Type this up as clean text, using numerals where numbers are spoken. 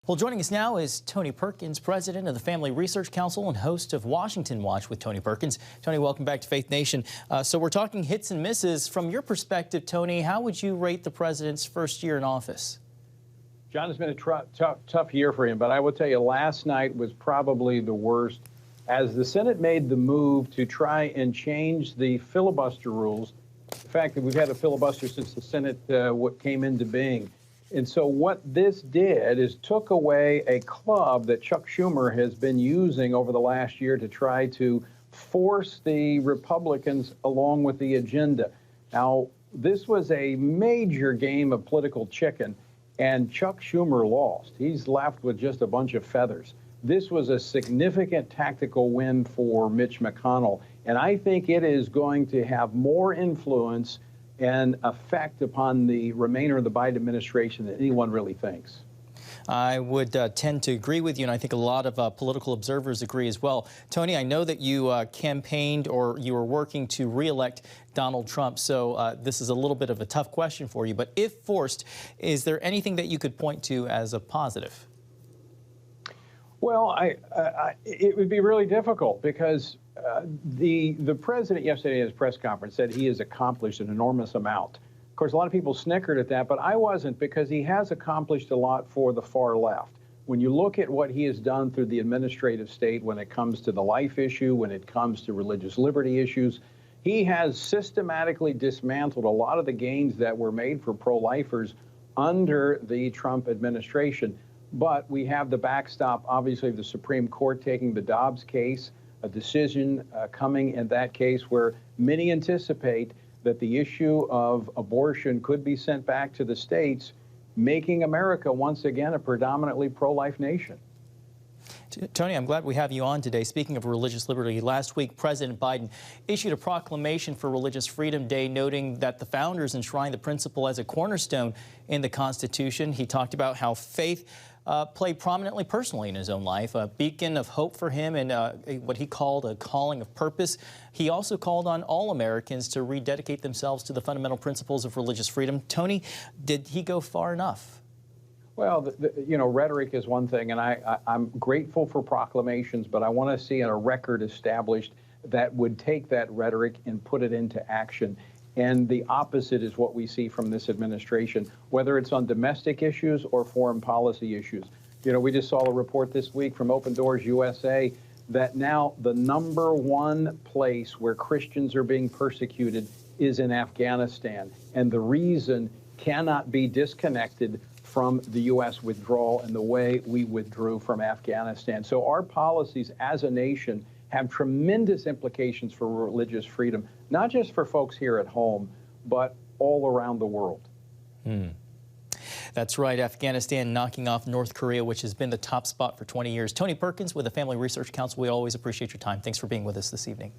Well, joining us now is Tony Perkins, president of the Family Research Council and host of Washington Watch with Tony Perkins. Tony, welcome back to Faith Nation. So we're talking hits and misses. From your perspective, Tony, how would you rate the president's first year in office? John, it's been a tough year for him, but I will tell you last night was probably the worst as the Senate made the move to try and change the filibuster rules. The fact that we've had a filibuster since the Senate came into being. And so what this did is took away a club that Chuck Schumer has been using over the last year to try to force the Republicans along with the agenda. Now, this was a major game of political chicken, and Chuck Schumer lost. He's left with just a bunch of feathers. This was a significant tactical win for Mitch McConnell, and I think it is going to have more influence and effect upon the remainder of the Biden administration than anyone really thinks. I would tend to agree with you, and I think a lot of political observers agree as well. Tony, I know that you campaigned or you were working to re-elect Donald Trump, so this is a little bit of a tough question for you. But if forced, is there anything that you could point to as a positive? Well, it would be really difficult because the president yesterday in his press conference said he has accomplished an enormous amount. Of course, a lot of people snickered at that, but I wasn't, because he has accomplished a lot for the far left. When you look at what he has done through the administrative state when it comes to the life issue, when it comes to religious liberty issues, he has systematically dismantled a lot of the gains that were made for pro-lifers under the Trump administration. But we have the backstop, obviously, of the Supreme Court taking the Dobbs case, a decision coming in that case where many anticipate that the issue of abortion could be sent back to the states, making America once again a predominantly pro-life nation. Tony, I'm glad we have you on today. Speaking of religious liberty, last week President Biden issued a proclamation for Religious Freedom Day, noting that the founders enshrined the principle as a cornerstone in the Constitution. He talked about how faith played prominently personally in his own life, a beacon of hope for him and what he called a calling of purpose. He also called on all Americans to rededicate themselves to the fundamental principles of religious freedom. Tony, did he go far enough? Well, rhetoric is one thing, and I'm grateful for proclamations, but I want to see a record established that would take that rhetoric and put it into action. And the opposite is what we see from this administration, whether it's on domestic issues or foreign policy issues. We just saw a report this week from Open Doors USA that now the #1 place where Christians are being persecuted is in Afghanistan. And the reason cannot be disconnected from the U.S. withdrawal and the way we withdrew from Afghanistan. So our policies as a nation have tremendous implications for religious freedom, not just for folks here at home, but all around the world. That's right. Afghanistan knocking off North Korea, which has been the top spot for 20 years. Tony Perkins with the Family Research Council, we always appreciate your time. Thanks for being with us this evening.